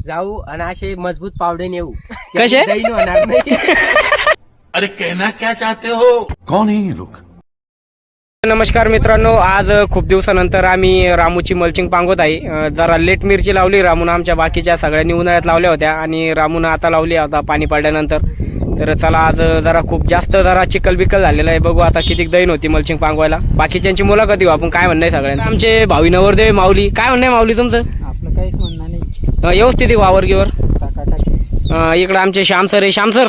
जाऊ आणि असे मजबूत पावडे नेऊ कसे? दैन होणार नाही. अरे कहना क्या चाहते हो? कौन है ये लोग? नमस्कार मित्रांनो, आज खूप दिवसानंतर आम्ही रामूची मल्चिंग पांगवत आहे. जरा लेट मिरची लावली रामून, आमच्या बाकीच्या सगळ्यांनी उन्हाळ्यात लावल्या होत्या आणि रामून आता लावली आता पाणी पडल्यानंतर. तर चला आज जरा खूप जास्त जरा चिखल बिकल झालेला आहे. बघू आता किती दैन होती मल्चिंग पांगवायला. बाकीच्यांची मुलाखत घेऊ आपण, काय म्हणणं आहे सगळ्यांना. आमचे भावी नवरदेव माऊली, काय म्हणणं आहे माऊली तुमचं? आपलं काहीच म्हणणं नाही. व्यवस्थित आहे वावर गिवर. टाका इकडं आमचे श्याम सर आहे. श्याम सर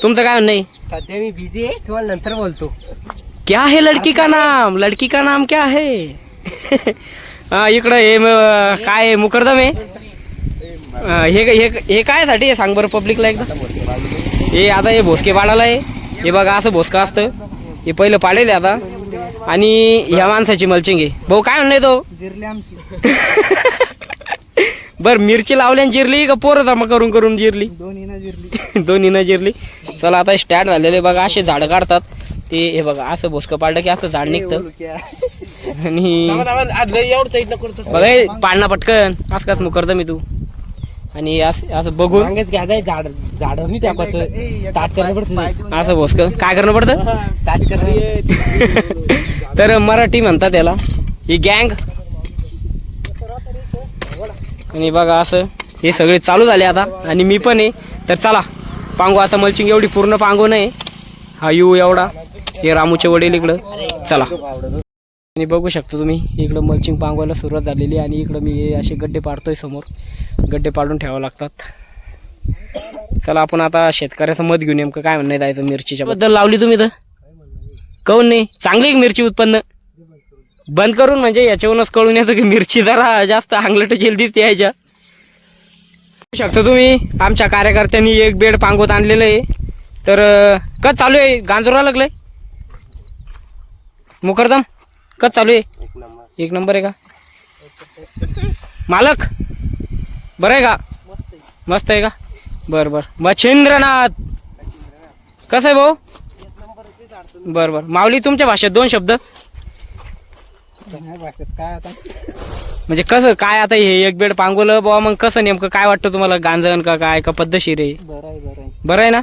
तुमचं काय म्हणणं आहे? सध्या मी बिझी आहे, तुम्हाला नंतर बोलतो. क्या है लड़की का नाम? लड़की का नाम क्या है? इकडं हे काय आहे, मुकरदम आहे. हे काय साठी आहे सांग बरं पब्लिकला एकदा. हे आता हे भोसके पाडायला आहे. हे बघा असं भोसका असतं. हे पहिलं पाडेल आता आणि ह्या माणसाची मल्चिंग आहे. भाऊ काय म्हणणं आहे तो? जिरली आमची. बर मिरची लावल्याने जिरली का पोरं जमा करून करून जिरली? दोन्ही ना जिरली. दोन्ही न जिरली. चला आता स्टार्ट झालेले बघा. असे झाडं काढतात ते. हे बघा असं भोसकं पाडलं की असं झाड निघतं. आणि बघा हे पाडणं पटकन असं काच मुकरतं मी तू. आणि असं बघून मागेच घ्यायचं झाड झाड नाही टाकायचं. ताट करणं पडतं. असं भोसकं काय करणं पडतं? ताट करणं. तर मराठी म्हणतात त्याला ही गँग. आणि बघा असं हे सगळे चालू झाले आता आणि मी पण आहे. तर चला पांगू आता. मल्चिंग एवढी पूर्ण पांगू नाही. हा यू एवढा. हे रामूचे वडील इकडं. चला आणि बघू शकता तुम्ही इकडं मल्चिंग पांगवायला सुरुवात झालेली. आणि इकडं मी असे गड्डे पाडतोय समोर. गड्डे पाडून ठेवावं लागतात. चला आपण आता शेतकऱ्याचं मत घेऊन नेमकं काय म्हणणं जायचं मिरचीच्या बद्दल. लावली तुम्ही तर काऊन नाही? चांगली एक मिरची उत्पन्न. बंद करून म्हणजे याच्यावरूनच कळून येतं की मिरची जरा जास्त अंगलट जेल दिसते याच्या. बघू शकता तुम्ही आमच्या कार्यकर्त्यांनी एक बेड पांगवत आणलेलं आहे. तर कच चालू आहे? गांजोरा लागलंय मुकरदम. कच चालू आहे? एक नंबर आहे का मालक? बरं आहे का? मस्त आहे का? बरं बरं. मच्छिंद्रनाथ कसं आहे भाऊ? बरं बरं. माऊली तुमच्या भाषेत दोन शब्द. काय आता म्हणजे कसं काय आता हे एक बेड पांगवलं बाबा, मग कसं नेमकं काय वाटतं तुम्हाला? गांजण का काय का पद्धतशीर आहे? बरं आहे ना.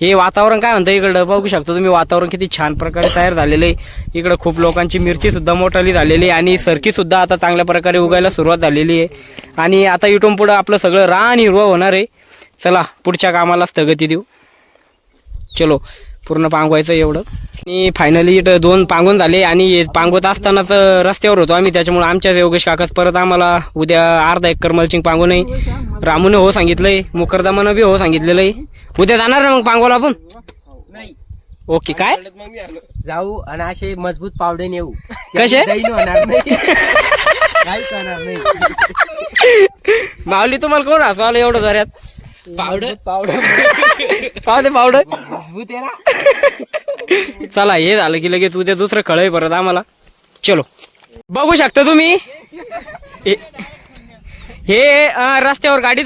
हे वातावरण काय म्हणतं इकडं बघू शकतो तुम्ही. वातावरण किती छान प्रकारे तयार झालेलं आहे. इकडं खूप लोकांची मिरची सुद्धा मोठाली झालेली आहे आणि सरकी सुद्धा आता चांगल्या प्रकारे उगायला सुरुवात झालेली आहे. आणि आता इथून पुढं आपलं सगळं रान हिरवं होणार आहे. चला पुढच्या कामाला स्थगिती देऊ. चलो पूर्ण पांगवायचं एवढं. आणि फायनली इथं दोन पांगून झाले. आणि पांगवत असतानाच रस्त्यावर होतो आम्ही, त्याच्यामुळे आमच्या योगेश काकाच परत आम्हाला उद्या अर्धा एकर मल्चिंग पांगू नये. रामूने हो सांगितलंय, मुकरदमानं बी हो सांगितलेलं आहे. उद्या जाणार ना मग पांगवाला आपण? ओके. काय जाऊ आणि असे मजबूत पावडे नेऊ. कसे? दैन होणार नाही. काहीच होणार नाही. माऊली तुम्हाला कोण असं आलं एवढं जऱ्यात? पावडर पावडर पावडे पावडर. मजबूत आहे ना. चला हे झालं की लगेच उद्या दुसरं कळय परत आम्हाला. चलो बघू शकता तुम्ही हे रस्त्यावर गाडी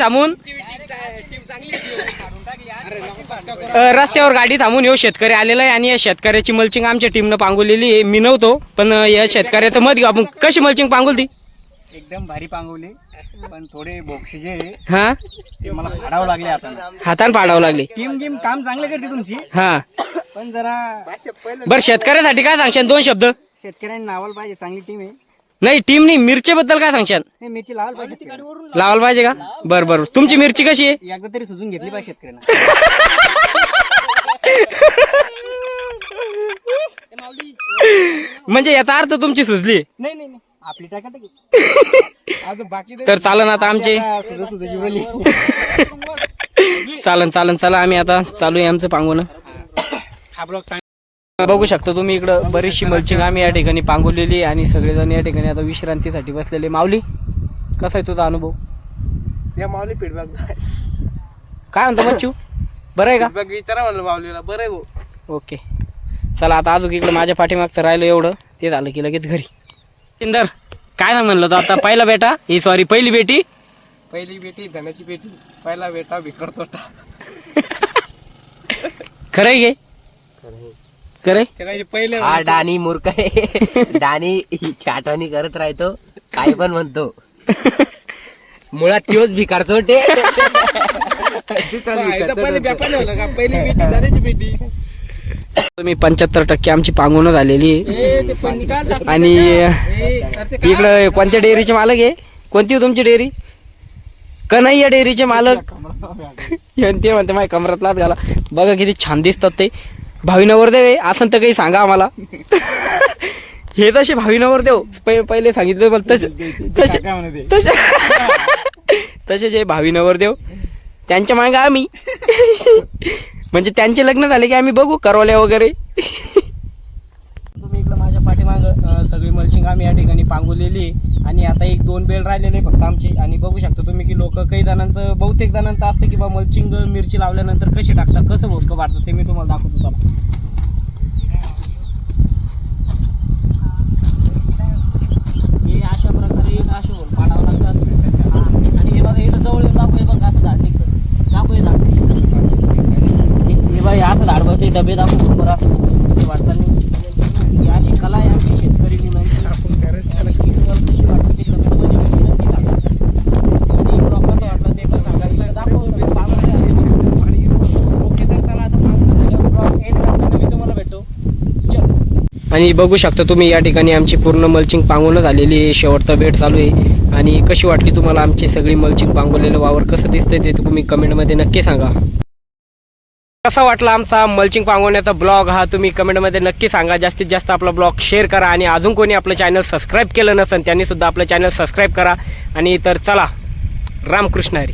थांबून ह्यो शेतकरी आलेला आहे. आणि या शेतकऱ्याची मल्चिंग आमच्या टीमनं पांगवलेली आहे. मी नव्हतो पण या शेतकऱ्याचं मत घेऊ आपण. कशी मल्चिंग पांगवली? एकदम भारी पांगवली, पण थोडे बोक्षे जे आहे हा ते मला फाडावं लागले आता. हाताने पाडावं लागले. टीम गेम काम चांगलं करते तुमची, हा पण जरा बरं शेतकऱ्यासाठी काय सांगशाल? दोन शब्द. शेतकऱ्यांनी नावाला पाहिजे. चांगली टीम आहे. नाही टीम नाही, मिरचीबद्दल काय सांगशाल? हे मिरची लावायला पाहिजे. लावायला पाहिजे का? बरं बरं. तुमची मिरची कशी आहे? एकदा तरी सुजून घेतली पाहिजे शेतकऱ्यांना. म्हणजे याचा अर्थ तुमची सुजली. नाही नाही नाही, आपली टाका अजून बाकी तर चालन आता आमचे. चालन चालन. चला आम्ही आता चालू आहे आमचं पांगवणं. बघू शकता तुम्ही इकडं बरीचशी मल्चिंग आम्ही या ठिकाणी पांगवलेली. आणि सगळेजण या ठिकाणी आता विश्रांतीसाठी बसलेले. माऊली कसा आहे तुझा अनुभव? या माऊली फीडबॅक काय म्हणतो बच्चू? बरं आहे का? विचारा म्हणलं माऊलीला. बरं आहे भाऊ. ओके. चला आता अजून इकडं माझ्या पाठीमागचं राहिलं एवढं. ते झालं की लगेच घरी. इंदर काय ना म्हणलं तर आता पहिला बेटा ही सॉरी पहिली बेटी. पहिली बेटी धनाची बेटी. पहिला बेटा भिकर चोटा. खरं आहे करे पहिले हा डानी मूर्ख आहे. डानी छाटवानी करत राहतो, काही पण म्हणतो. मुळात तोच भिकार चोटे तुम्ही 75% आमची पांगवणं झालेली आहे. आणि इकडं कोणत्या डेअरीचे मालक आहे? कोणती आहे तुमची डेअरी? कन्हैया डेअरीचे मालक. ते म्हणते माझ्या कमरातलाच घाला. बघा किती छान दिसतात ते. भावी नवरदेव आहे असं तर काही सांगा आम्हाला. हे तसे भावी नवरदेव पहिले सांगितले मला तसे जे भावी नवरदेव त्यांच्या मागे आम्ही. म्हणजे त्यांचे लग्न झाले की आम्ही बघू करवल्या वगैरे. तुम्ही इकडं माझ्या पाठीमागं सगळी मल्चिंग आम्ही या ठिकाणी पांगवलेली आहे. आणि आता 1-2 बेल राहिलेले फक्त आमची. आणि बघू शकता तुम्ही की लोक काही जणांचं बहुतेक जणांचं असतं की बा मल्चिंग मिरची लावल्यानंतर कशी टाकतात, कसं भोसकं पाडतात ते मी तुम्हाला दाखवतो. चला हे अशा प्रकारे असे होल पाडावं लागतात. आणि हे बघा इथं जवळ येऊन दाखव. हे बघा असं झाड निघतं. दाखव हे झाड. हे बाई असं झाड बसते डबे दाखव बरोबर असं वाटताना. ही अशी कला आहे आमची शेतकरी मुलांची. कशी वाटते ते डब्यामध्ये नक्की सांगा. आणि ब्लॉग कसं वाटलं ते पण सांगा. दाखव ओके तर चला आता ब्लॉग एंड करताना मी तुम्हाला भेटतो. आणि बघू शकता तुम्ही या ठिकाणी आमची पूर्ण मल्चिंग पांगवणं झालेली आहे. शेवटचा बेड चालू आहे. आणि कशी वाटली तुम्हाला आमची सगळी मल्चिंग पांगवलेलं वावर कसं दिसतंय ते तुम्ही कमेंटमध्ये नक्की सांगा. कसा वाटला आमचा मल्चिंग पांगवण्याचा ब्लॉग हा तुम्ही कमेंटमध्ये नक्की सांगा. जास्तीत जास्त आपला ब्लॉग शेअर करा. आणि अजून कोणी आपलं चॅनल सबस्क्राईब केलं नसेल त्यांनी सुद्धा आपलं चॅनल सबस्क्राईब करा. आणि तर चला रामकृष्ण हरी.